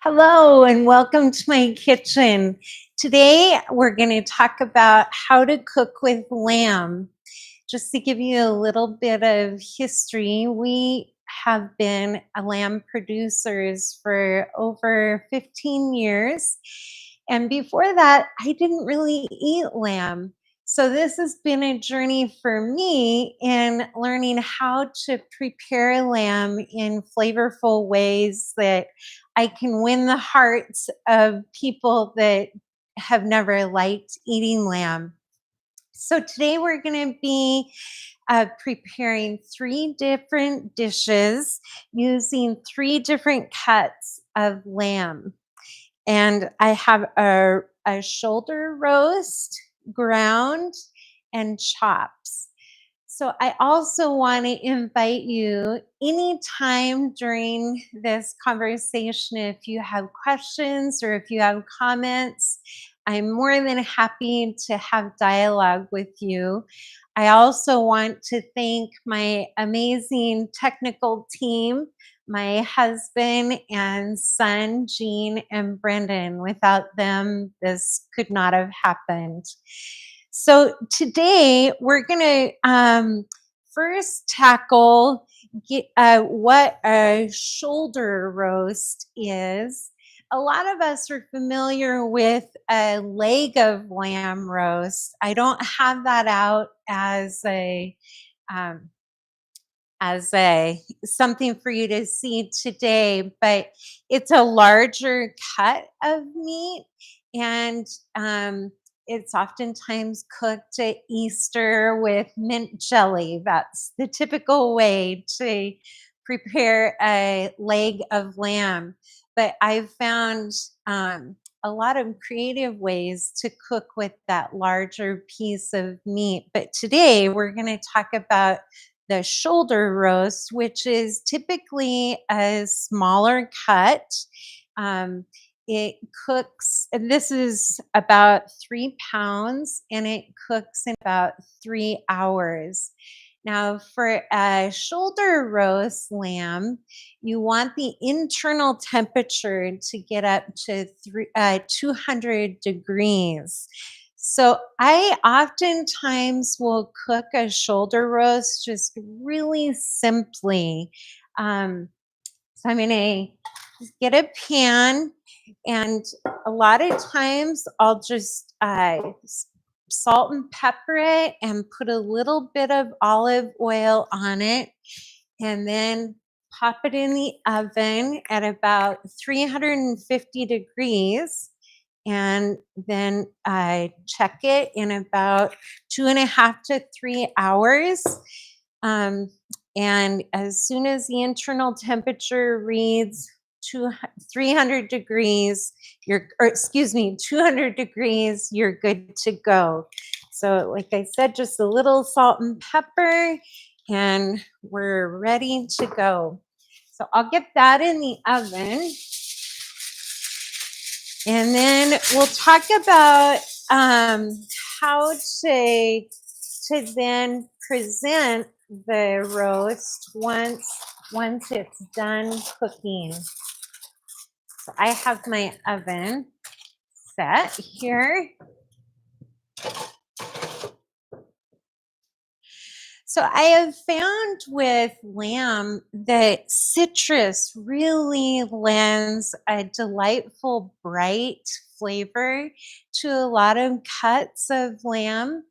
Hello and welcome to my kitchen. Today we're going to talk about how to cook with lamb. Just to give you a little bit of history, we have been a lamb producers for over 15 years. And before that, I didn't really eat lamb. So this has been a journey for me in learning how to prepare lamb in flavorful ways that I can win the hearts of people that have never liked eating lamb. So today we're going to be preparing three different dishes using three different cuts of lamb. And I have a shoulder roast, ground, and chops. So I also want to invite you anytime during this conversation, if you have questions or if you have comments, I'm more than happy to have dialogue with you. I also want to thank my amazing technical team, my husband and son, Jean and Brendan. Without them, this could not have happened. So today we're going to first tackle what a shoulder roast is. A lot of us are familiar with a leg of lamb roast. I don't have that out um, as a something for you to see today, but it's a larger cut of meat, and it's oftentimes cooked at Easter with mint jelly. That's the typical way to prepare a leg of lamb. But I've found a lot of creative ways to cook with that larger piece of meat. But today we're going to talk about the shoulder roast, which is typically a smaller cut. Um, it cooks, and this is about 3 pounds, and it cooks in about 3 hours. Now, for a shoulder roast lamb, you want the internal temperature to get up to 200 degrees. So I oftentimes will cook a shoulder roast just really simply. So I'm going to get a pan, and a lot of times I'll just salt and pepper it and put a little bit of olive oil on it, and then pop it in the oven at about 350 degrees, and then check it in about 2.5 to 3 hours. Um, and as soon as the internal temperature reads 300 degrees, or excuse me, 200 degrees, you're good to go. So, like I said, just a little salt and pepper, and we're ready to go. So, I'll get that in the oven. And then we'll talk about how to then present the roast once it's done cooking. So I have my oven set here. So I have found with lamb that citrus really lends a delightful, bright flavor to a lot of cuts of lamb.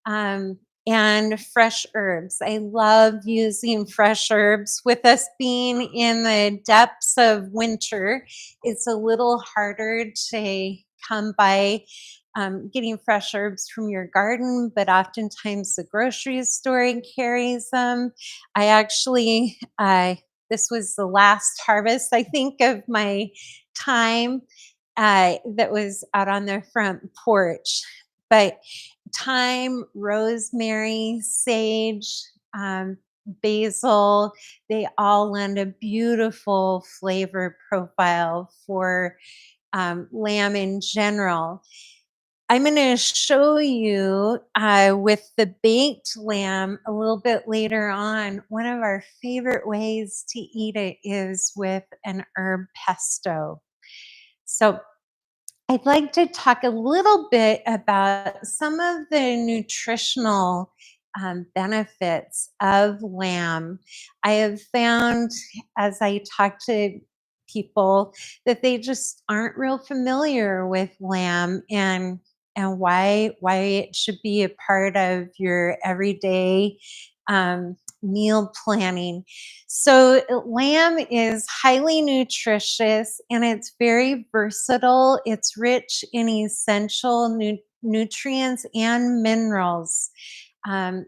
Um, and fresh herbs. I love using fresh herbs. With us being in the depths of winter, it's a little harder to come by getting fresh herbs from your garden, but oftentimes the grocery store carries them. I actually, this was the last harvest, I think, of my time that was out on the front porch. But thyme, rosemary, sage, um, basil, they all lend a beautiful flavor profile for lamb in general. I'm going to show you with the baked lamb a little bit later on. One of our favorite ways to eat it is with an herb pesto. So I'd like to talk a little bit about some of the nutritional benefits of lamb. I have found as I talk to people that they just aren't real familiar with lamb and why it should be a part of your everyday meal planning. So, lamb is highly nutritious and it's very versatile. It's rich in essential nutrients and minerals.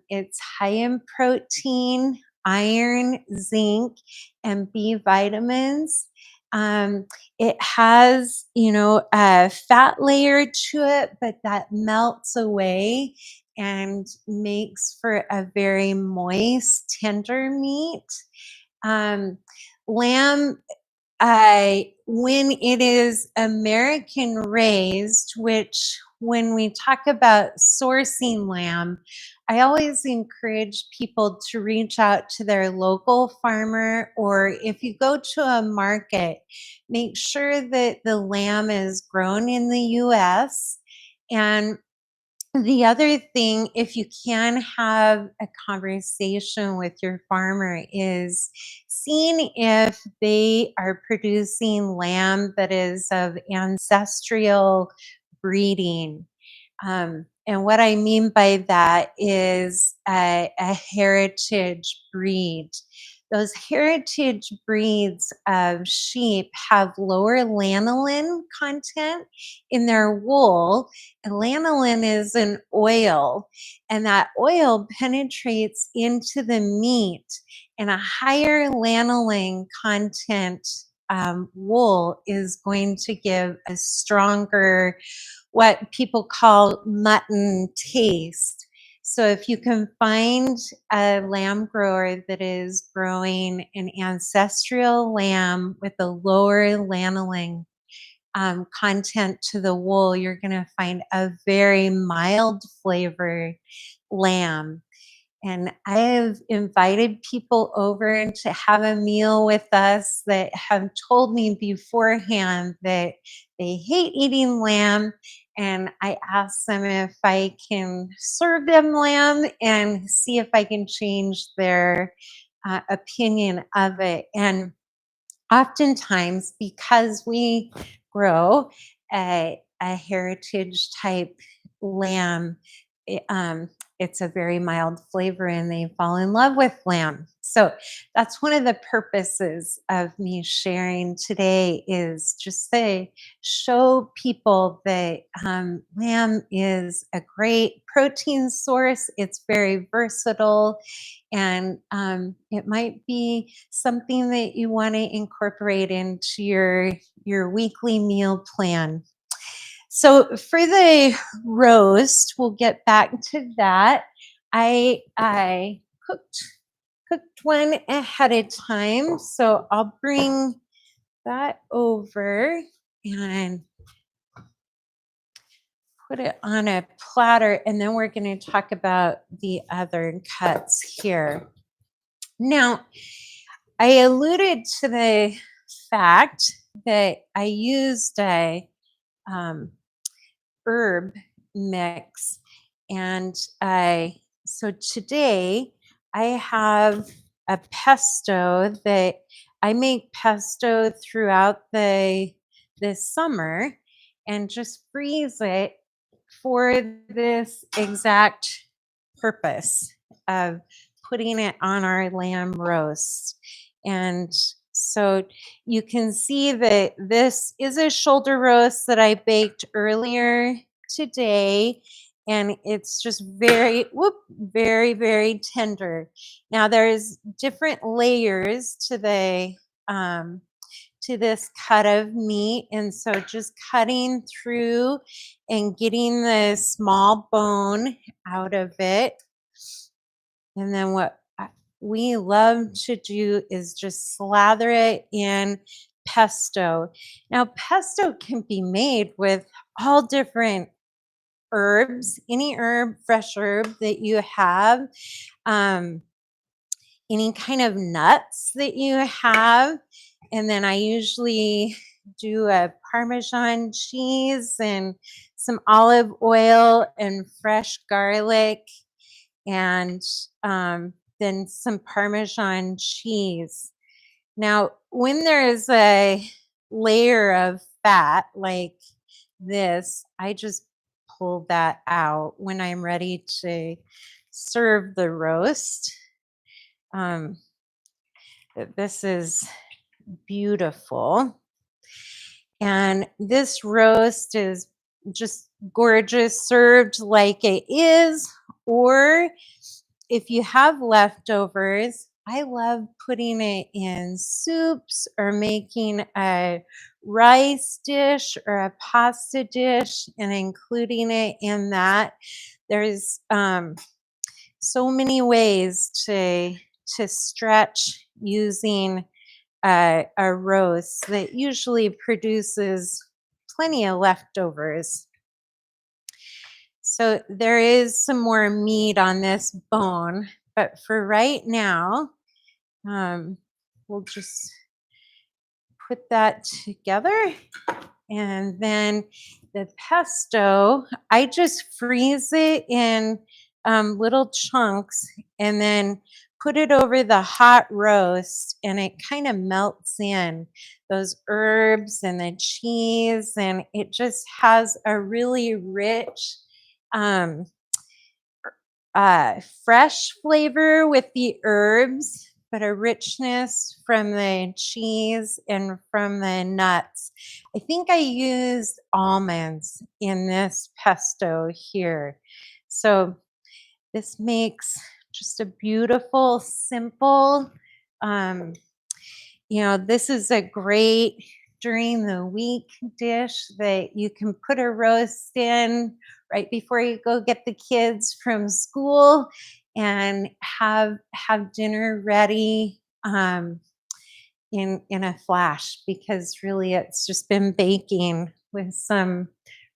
It's high in protein, iron, zinc, and B vitamins. Um, it has, a fat layer to it, but that melts away and makes for a very moist, tender meat. Um, lamb, when it is American raised, which when we talk about sourcing lamb, I always encourage people to reach out to their local farmer, or if you go to a market, make sure that the lamb is grown in the US. And the other thing, if you can have a conversation with your farmer, is seeing if they are producing lamb that is of ancestral breeding. And what I mean by that is a heritage breed. Those heritage breeds of sheep have lower lanolin content in their wool. And lanolin is an oil, and that oil penetrates into the meat. And a higher lanolin content wool is going to give a stronger, what people call mutton taste. So if you can find a lamb grower that is growing an ancestral lamb with a lower lanolin content to the wool, you're going to find a very mild flavored lamb. And I have invited people over to have a meal with us that have told me beforehand that they hate eating lamb. And I asked them if I can serve them lamb and see if I can change their opinion of it. And oftentimes, because we grow a heritage type lamb, it's a very mild flavor and they fall in love with lamb. So that's one of the purposes of me sharing today, is just to show people that lamb is a great protein source. It's very versatile, and it might be something that you want to incorporate into your weekly meal plan. So for the roast, we'll get back to that. I cooked one ahead of time, so I'll bring that over and put it on a platter, and then we're going to talk about the other cuts here. Now, I alluded to the fact that I used a um, herb mix, and so today I have a pesto that I make pesto throughout this summer and just freeze it for this exact purpose of putting it on our lamb roast. And so you can see that this is a shoulder roast that I baked earlier today. And it's just very tender. Now there's different layers um, to this cut of meat. And so just cutting through and getting the small bone out of it. And then what we love to do is just slather it in pesto. Now, pesto can be made with all different herbs, any herb, fresh herb that you have, um, any kind of nuts that you have. And then I usually do a Parmesan cheese and some olive oil and fresh garlic and then some Parmesan cheese. Now, when there is a layer of fat like this, I just pull that out when I'm ready to serve the roast. Um, this is beautiful. And this roast is just gorgeous, served like it is. Or if you have leftovers, I love putting it in soups or making a rice dish or a pasta dish and including it in that. There's so many ways to stretch using a roast that usually produces plenty of leftovers. So there is some more meat on this bone, but for right now, um, we'll just put that together. And then the pesto, I just freeze it in little chunks and then put it over the hot roast, and it kind of melts in those herbs and the cheese, and it just has a really rich, um, fresh flavor with the herbs, but a richness from the cheese and from the nuts. I think I used almonds in this pesto here. So this makes just a beautiful, simple, um, this is a great during the week dish that you can put a roast in right before you go get the kids from school and have dinner ready in a flash, because really it's just been baking with some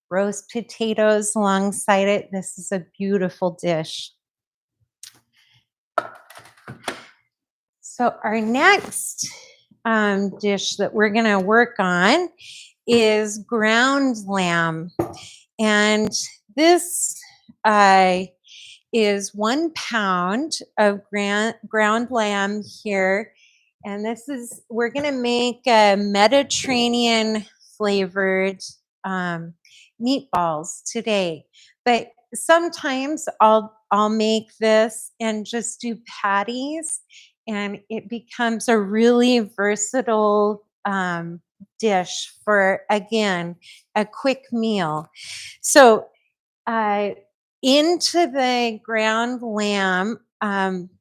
roast potatoes alongside it. This is a beautiful dish. So our next dish that we're going to work on is ground lamb. And this uh, is 1 pound of ground lamb here. And we're going to make a Mediterranean flavored meatballs today. But sometimes I'll make this and just do patties, and it becomes a really versatile dish for, again, a quick meal. So uh, into the ground lamb,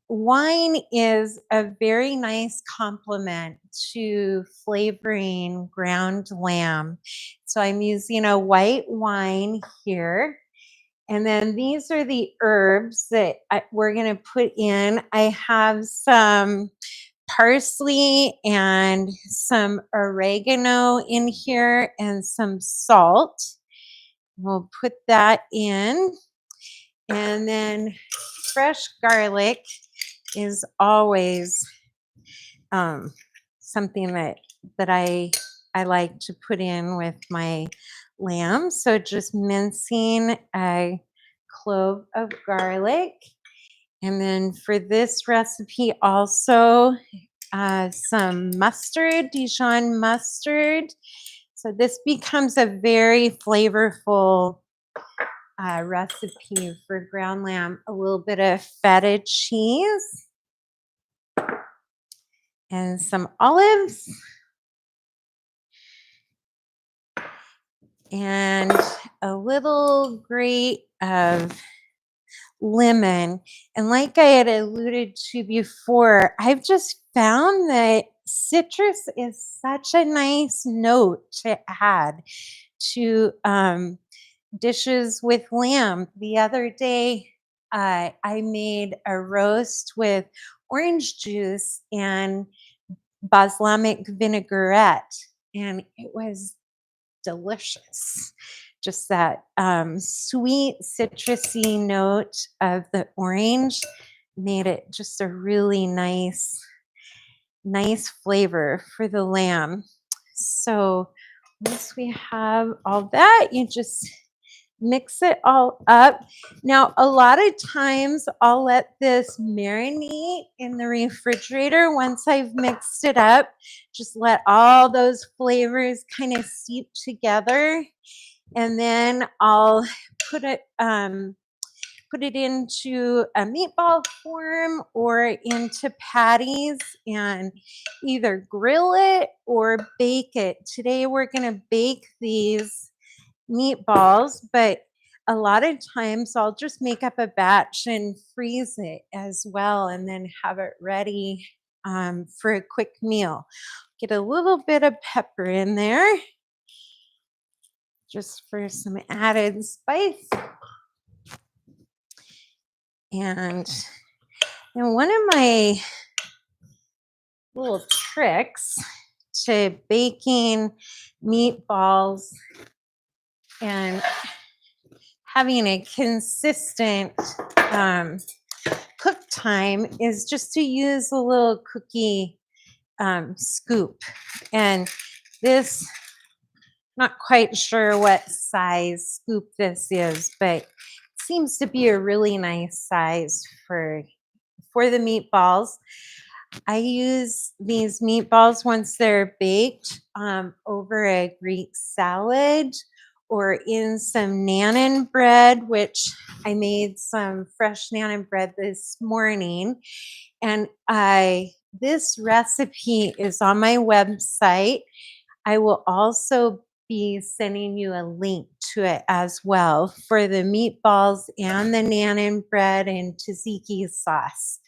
wine is a very nice complement to flavoring ground lamb. So I'm using a white wine here. And then these are the herbs that we're going to put in. I have some parsley and some oregano in here and some salt. We'll put that in. And then fresh garlic is always something that I like to put in with my lamb. So just mincing a clove of garlic. And then for this recipe also, some mustard, Dijon mustard. So this becomes a very flavorful recipe for ground lamb. A little bit of feta cheese and some olives and a little grate of lemon. And like I had alluded to before, I've just found that citrus is such a nice note to add to dishes with lamb. The other day, I made a roast with orange juice and balsamic vinaigrette, and it was delicious. Just that sweet, citrusy note of the orange made it just a really nice flavor for the lamb. So Once we have all that, you just mix it all up. Now, a lot of times I'll let this marinate in the refrigerator once I've mixed it up. Just let all those flavors kind of seep together. And then I'll put it put it into a meatball form or into patties and either grill it or bake it. Today we're going to bake these meatballs, but a lot of times I'll just make up a batch and freeze it as well and then have it ready for a quick meal. Get a little bit of pepper in there just for some added spice. And one of my little tricks to baking meatballs and having a consistent cook time is just to use a little cookie scoop. And this, not quite sure what size scoop this is, but it seems to be a really nice size for the meatballs. I use these meatballs once they're baked over a Greek salad or in some naan bread, which I made some fresh naan bread this morning. And this recipe is on my website. I will also be sending you a link to it as well for the meatballs and the naan bread and tzatziki sauce.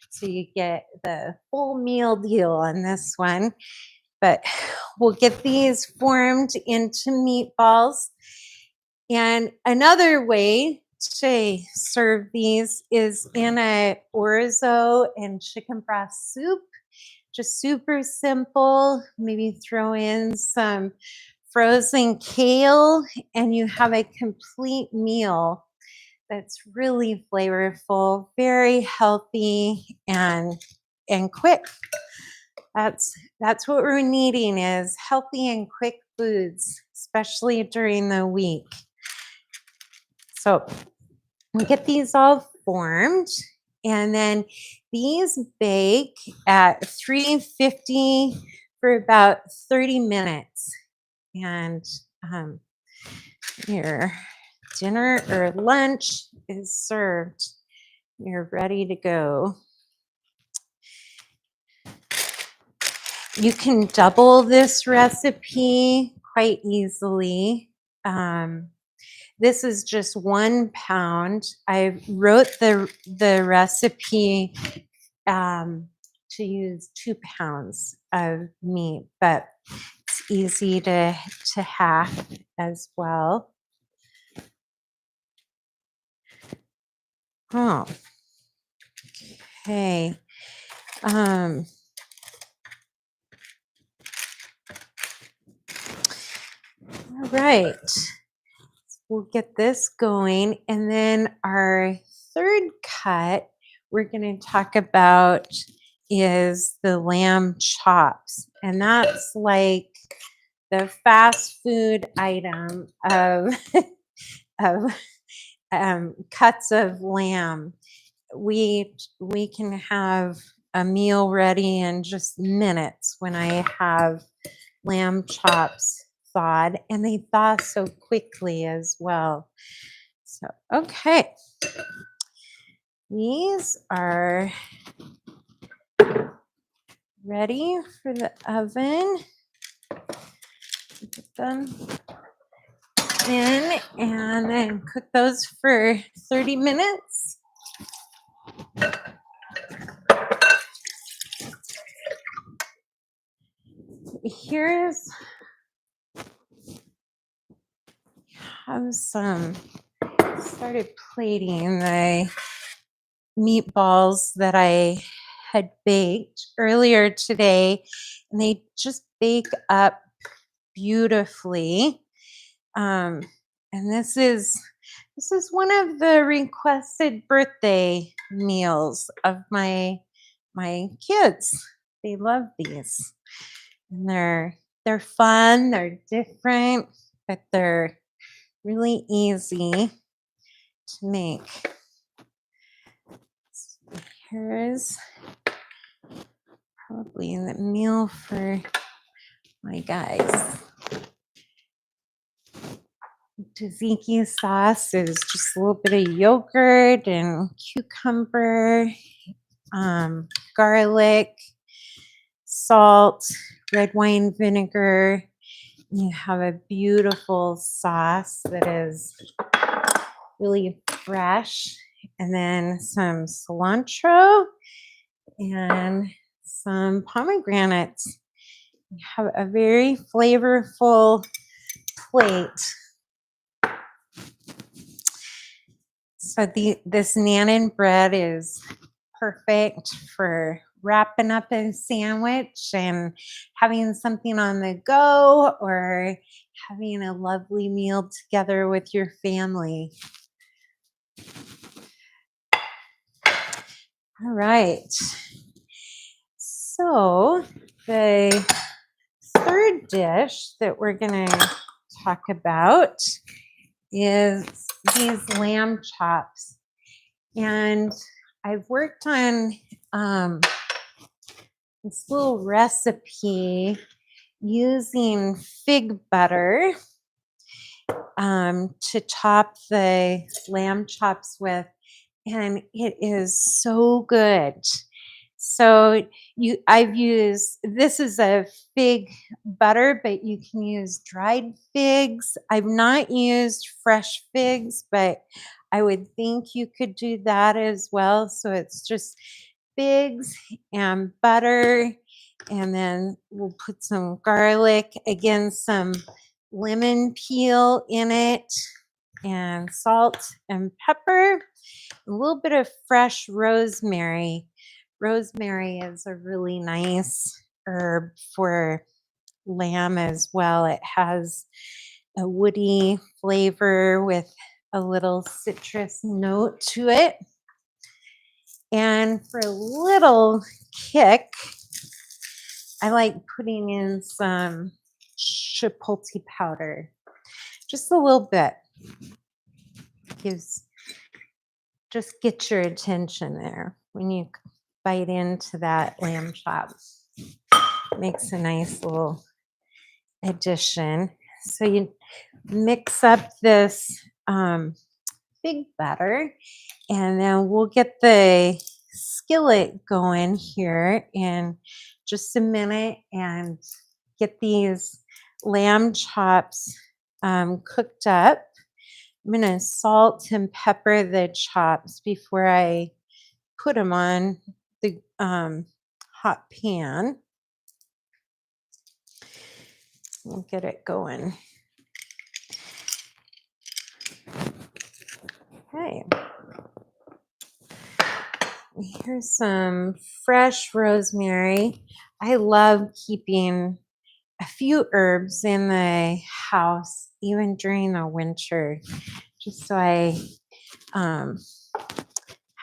So you get the full meal deal on this one. But we'll get these formed into meatballs. And another way to serve these is in a orzo and chicken broth soup. Just super simple. Maybe throw in some frozen kale, and you have a complete meal that's really flavorful, very healthy, and quick. That's what we're needing is healthy and quick foods, especially during the week. So we get these all formed, and then these bake at 350 for about 30 minutes. And your dinner or lunch is served. You're ready to go. You can double this recipe quite easily. This is just 1 pound. I wrote the recipe to use 2 pounds of meat, but it's easy to half as well. Oh, okay. All right. We'll get this going. And then our third cut we're going to talk about is the lamb chops. And that's like the fast food item of, of cuts of lamb. We can have a meal ready in just minutes when I have lamb chops thawed, and they thaw so quickly as well. So, okay. These are ready for the oven. Put them in and then cook those for 30 minutes. Here's started plating the meatballs that I had baked earlier today, and they just bake up beautifully. And this is one of the requested birthday meals of my kids. They love these, and they're They're fun, they're different, but they're really easy to make. So here's probably the meal for my guys. Tzatziki sauce is just a little bit of yogurt and cucumber, garlic, salt, red wine vinegar. You have a beautiful sauce that is really fresh, and then some cilantro and some pomegranates. You have a very flavorful plate. So this naan bread is perfect for wrapping up a sandwich and having something on the go, or having a lovely meal together with your family. All right. So the third dish that we're going to talk about is these lamb chops. And I've worked on this little recipe using fig butter to top the lamb chops with, and it is so good. So I've used, this is a fig butter, but you can use dried figs. I've not used fresh figs, but I would think you could do that as well. So it's just figs and butter, and then we'll put some garlic, again, some lemon peel in it, and salt and pepper, a little bit of fresh rosemary. Rosemary is a really nice herb for lamb as well. It has a woody flavor with a little citrus note to it. And for a little kick, I like putting in some chipotle powder, just a little bit. Just get your attention there when you bite into that lamb chop. Makes a nice little addition. So you mix up this fig batter, and then we'll get the skillet going here in just a minute and get these lamb chops cooked up. I'm going to salt and pepper the chops before I put them on the hot pan. We'll get it going. Okay. Here's some fresh rosemary. I love keeping a few herbs in the house, even during the winter, just so I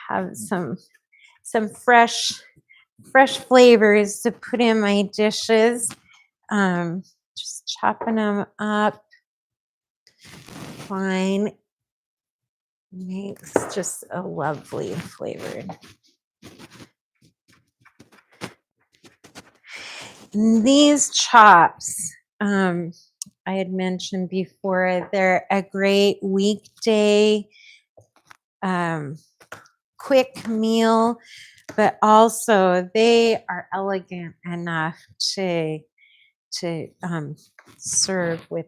have some fresh flavors to put in my dishes. Just chopping them up fine makes just a lovely flavor. These chops, I had mentioned before, they're a great weekday quick meal, but also they are elegant enough to serve with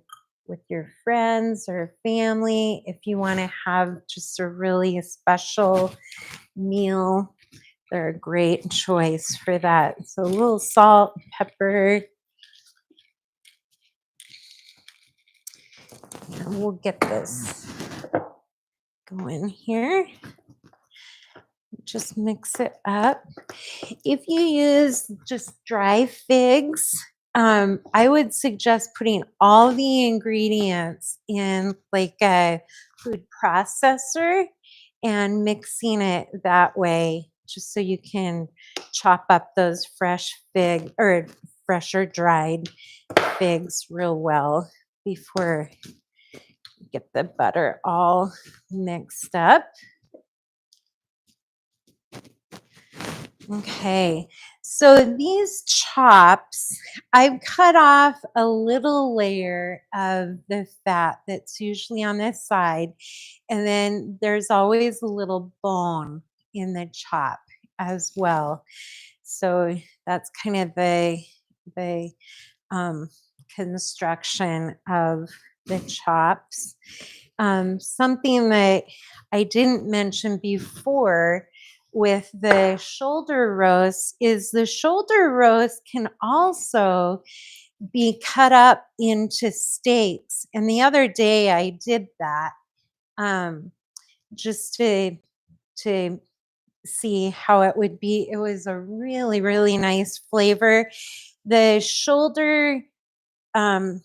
your friends or family. If you want to have just a really special meal, they're a great choice for that. So a little salt, pepper, and we'll get this going here. Just mix it up. If you use just dry figs, I would suggest putting all the ingredients in like a food processor and mixing it that way, just so you can chop up those fresh fresh or dried figs real well before you get the butter all mixed up. Okay, so these chops, I've cut off a little layer of the fat that's usually on this side, and then there's always a little bone in the chop as well. So that's kind of the um, construction of the chops. Something that I didn't mention before with the shoulder roast is the shoulder roast can also be cut up into steaks. And the other day I did that um, just to see how it would be. It was a really, really nice flavor. The shoulder um,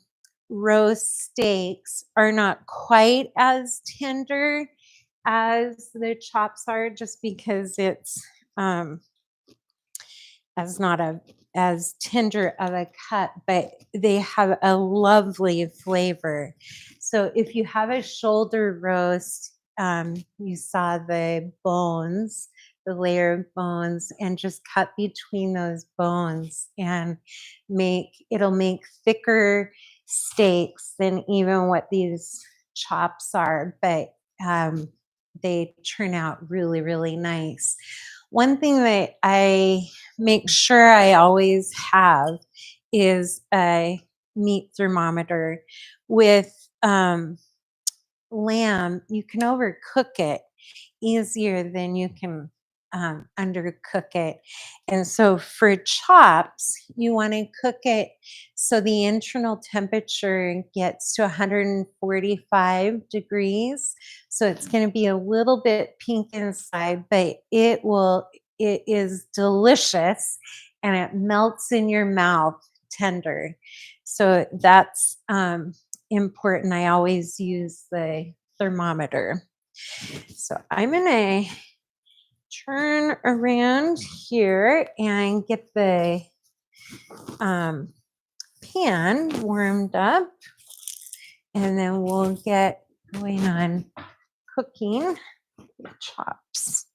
roast steaks are not quite as tender as the chops are, just because it's um, as not a as tender of a cut, but they have a lovely flavor. So if you have a shoulder roast, you saw the bones, the layer of bones, and just cut between those bones and it'll make thicker steaks than even what these chops are, but they turn out really, really nice. One thing that I make sure I always have is a meat thermometer. With lamb, you can overcook it easier than you can undercook it. And so for chops, you want to cook it so the internal temperature gets to 145 degrees. So it's going to be a little bit pink inside, but it is delicious and it melts in your mouth tender. So that's important. I always use the thermometer. So I'm going to turn around here and get the pan warmed up, and then we'll get going on cooking the chops.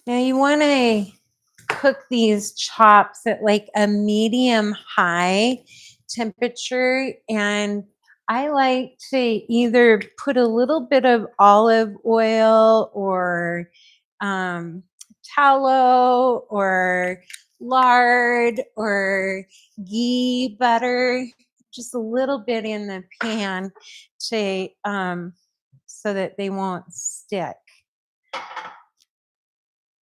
Now you want to cook these chops at like a medium high temperature, and I like to either put a little bit of olive oil or tallow or lard or ghee butter, just a little bit in the pan to so that they won't stick.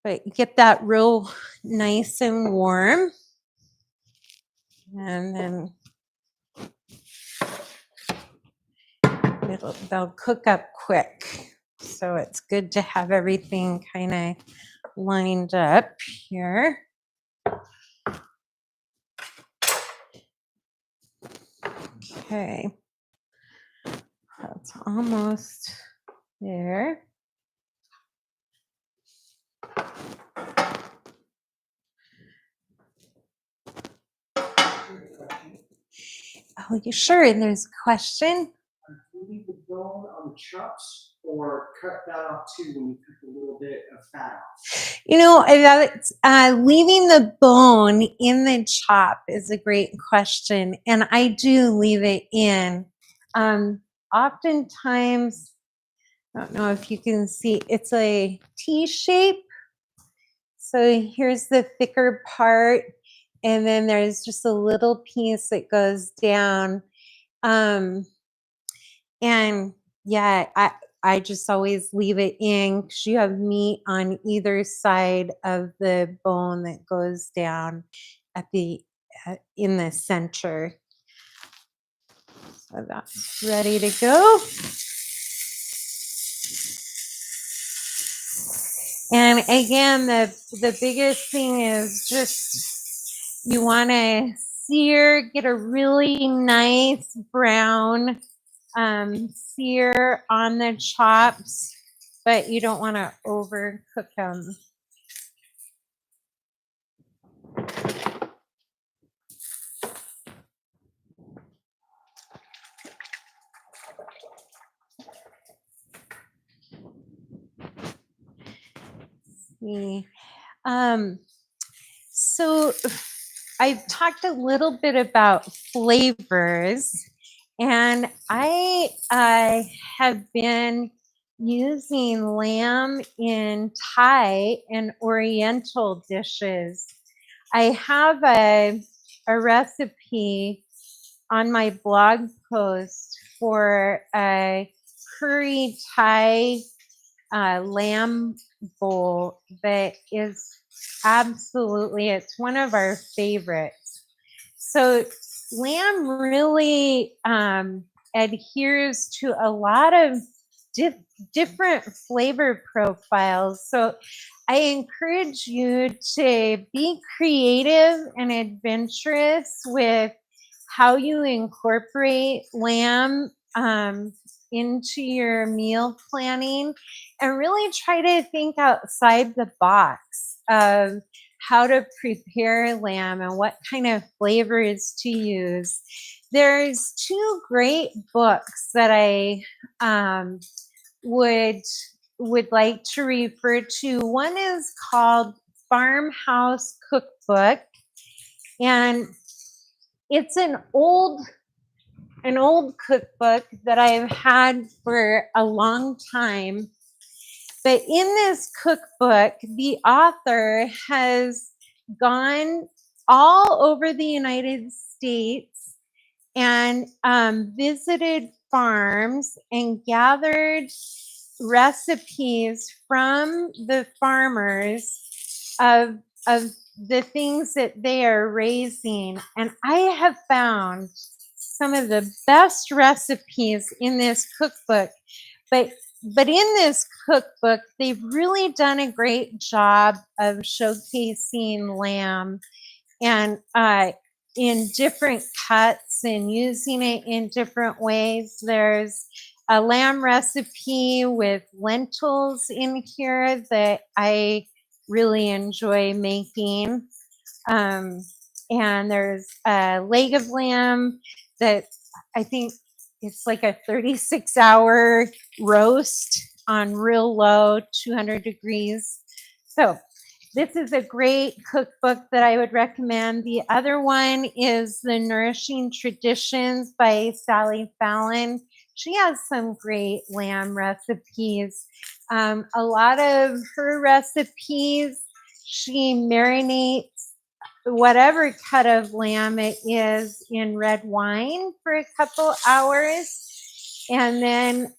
But get that real nice and warm, and then they'll cook up quick. So it's good to have everything kind of lined up here. Okay, that's almost there. Oh, you sure? And there's a question. Do you leave the bone on the chops or cut that off too when you cook a little bit of fat off? You know, leaving the bone in the chop is a great question, and I do leave it in. Oftentimes, I don't know if you can see, it's a T shape. So here's the thicker part, and then there's just a little piece that goes down. And yeah, I just always leave it in because you have meat on either side of the bone that goes down at the in the center. So that's ready to go. And again, the biggest thing is just you want to sear, get a really nice brown sear on the chops, but you don't want to overcook them. Um, so I've talked a little bit about flavors, and I have been using lamb in Thai and Oriental dishes. I have a recipe on my blog post for a curry Thai lamb bowl that is absolutely, it's one of our favorites. So lamb really adheres to a lot of different flavor profiles. So I encourage you to be creative and adventurous with how you incorporate lamb into your meal planning, and really try to think outside the box of how to prepare lamb and what kind of flavors to use. There's two great books that I would like to refer to. One is called Farmhouse Cookbook, and it's an old cookbook that I've had for a long time. But in this cookbook, the author has gone all over the United States and visited farms and gathered recipes from the farmers of the things that they are raising. And I have found some of the best recipes in this cookbook. But in this cookbook, they've really done a great job of showcasing lamb and in different cuts and using it in different ways. There's a lamb recipe with lentils in here that I really enjoy making. Um, and there's a leg of lamb that I think it's like a 36-hour roast on real low, 200 degrees. So this is a great cookbook that I would recommend. The other one is The Nourishing Traditions by Sally Fallon. She has some great lamb recipes. A lot of her recipes, she marinates whatever cut of lamb it is in red wine for a couple hours, and then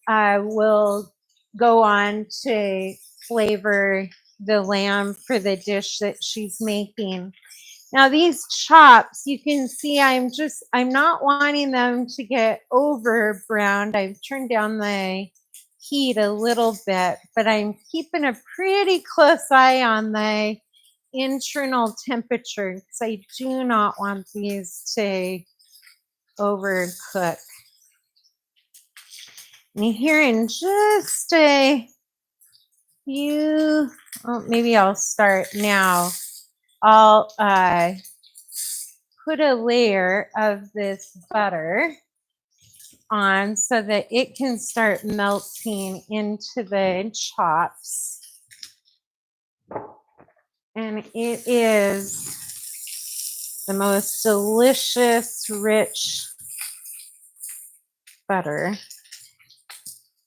we'll go on to flavor the lamb for the dish that she's making. Now these chops, you can see I'm not wanting them to get over browned. I've turned down the heat a little bit, but I'm keeping a pretty close eye on the internal temperature because I do not want these to overcook. And here in just a few, oh, maybe I'll start now. I'll put a layer of this butter on so that it can start melting into the chops. And it is the most delicious, rich butter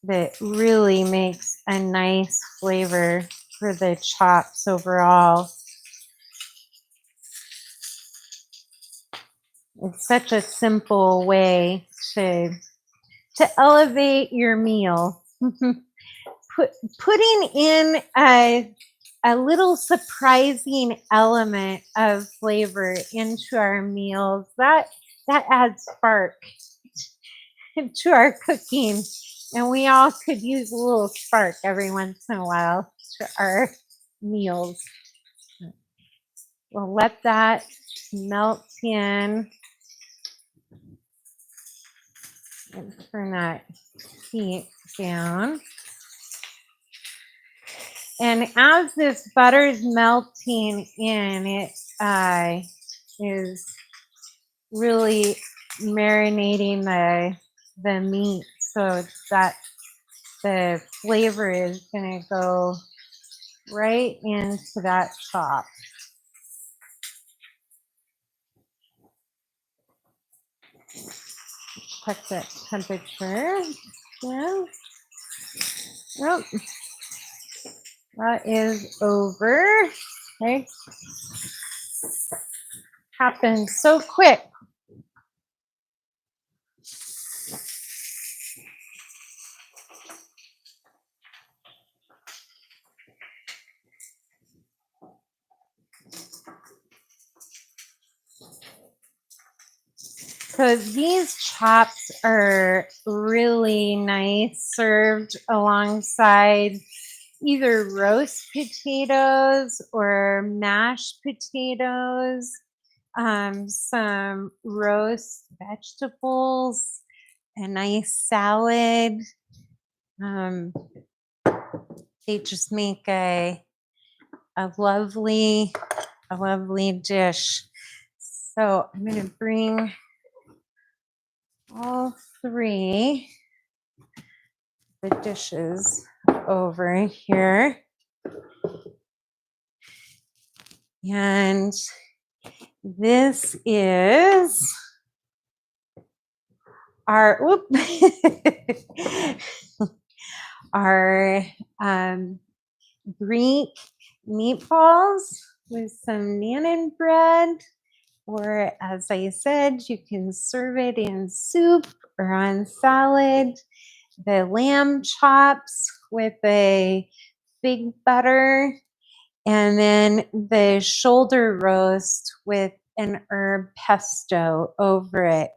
that really makes a nice flavor for the chops overall. It's such a simple way to elevate your meal. Putting in a little surprising element of flavor into our meals, that adds spark to our cooking, and we all could use a little spark every once in a while to our meals. We'll let that melt in and turn that heat down. And as this butter is melting in, it is really marinating the meat, so that the flavor is going to go right into that chop. Check that temperature. Yeah. Well, that is over. Okay. Happened so quick. So these chops are really nice served alongside either roast potatoes or mashed potatoes, some roast vegetables, a nice salad. Um, they just make a lovely dish. So I'm going to bring all three the dishes over here. And this is our our Greek meatballs with some naan bread, or as I said, you can serve it in soup or on salad. The lamb chops with a big butter, and then the shoulder roast with an herb pesto over it.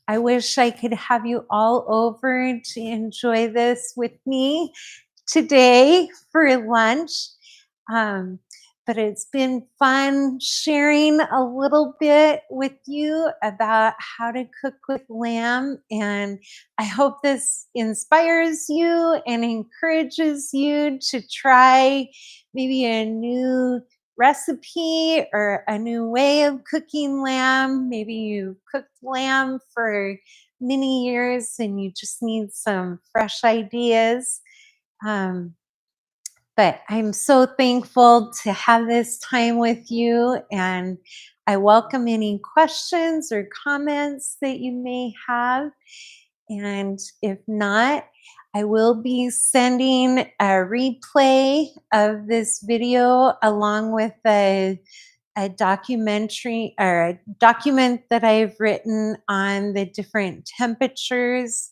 I wish I could have you all over to enjoy this with me today for lunch. Um, but it's been fun sharing a little bit with you about how to cook with lamb. And I hope this inspires you and encourages you to try maybe a new recipe or a new way of cooking lamb. Maybe you cooked lamb for many years and you just need some fresh ideas. Um, but I'm so thankful to have this time with you, and I welcome any questions or comments that you may have. And if not, I will be sending a replay of this video along with a documentary or a document that I've written on the different temperatures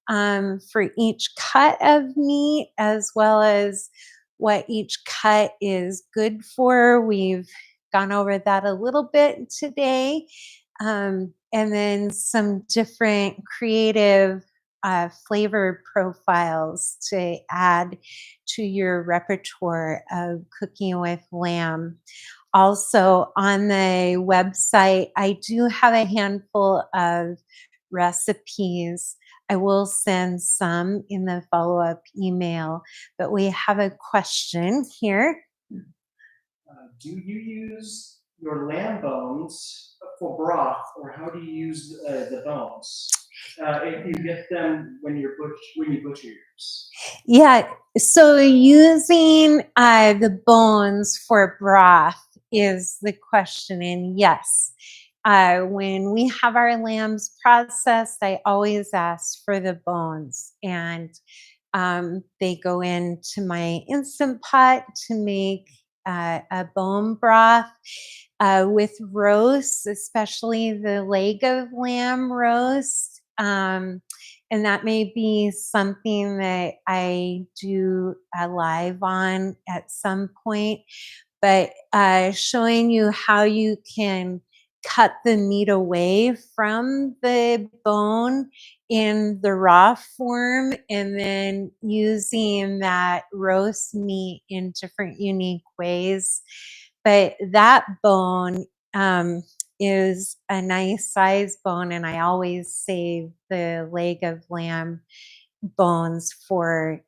for each cut of meat, as well as what each cut is good for. We've gone over that a little bit today. And then some different creative flavor profiles to add to your repertoire of cooking with lamb. Also, on the website, I do have a handful of recipes. I will send some in the follow up email, but we have a question here. Do you use your lamb bones for broth, or how do you use the bones? If you get them when you butcher yours. Yeah, so using the bones for broth is the question. And yes, when we have our lambs processed, I always ask for the bones. And they go into my Instant Pot to make a bone broth with roast, especially the leg of lamb roast. And that may be something that I do a live on at some point, but showing you how you can cut the meat away from the bone in the raw form, and then using that roast meat in different unique ways. But that bone is a nice size bone, and I always save the leg of lamb bones for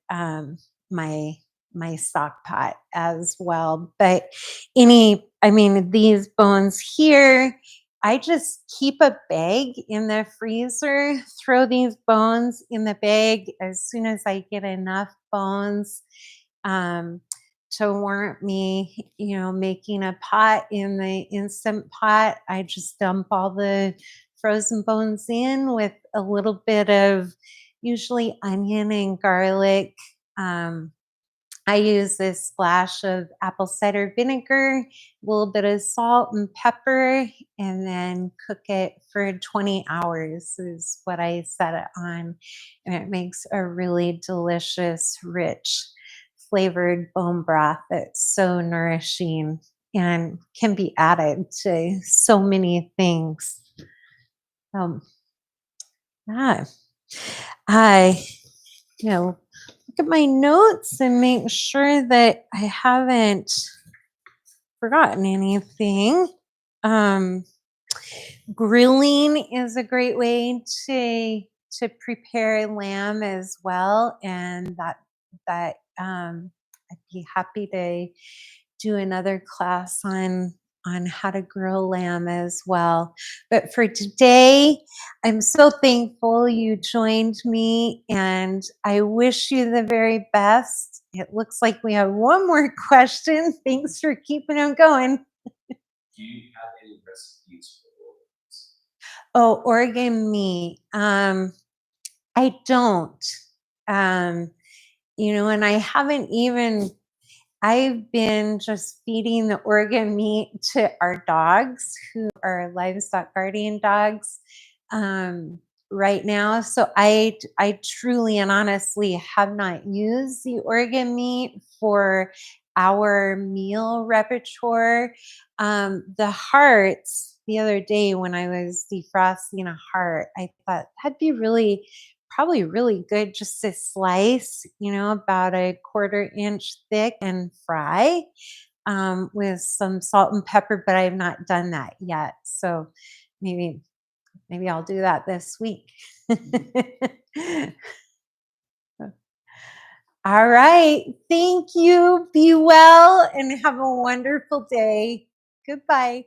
my my stock pot as well. But I mean, these bones here, I just keep a bag in the freezer, throw these bones in the bag as soon as I get enough bones um, to warrant me, making a pot in the instant pot. I just dump all the frozen bones in with a little bit of usually onion and garlic. Um, I use this splash of apple cider vinegar, a little bit of salt and pepper, and then cook it for 20 hours is what I set it on. And it makes a really delicious, rich, flavored bone broth that's so nourishing and can be added to so many things. Um, yeah. I, look at my notes and make sure that I haven't forgotten anything. Um, Grilling is a great way to prepare lamb as well, and I'd be happy to do another class on how to grill lamb as well. But for today, I'm so thankful you joined me, and I wish you the very best. It looks like we have one more question. Thanks for keeping them going. Do you have any recipes for organs? Oh, organ meat. I don't. Um, and I haven't even I've been just feeding the organ meat to our dogs who are livestock guardian dogs right now. So I truly and honestly have not used the organ meat for our meal repertoire. The hearts, the other day when I was defrosting a heart, I thought that'd be probably really good just to slice, about a quarter inch thick and fry with some salt and pepper, but I have not done that yet. So maybe maybe I'll do that this week. All right. Thank you. Be well and have a wonderful day. Goodbye.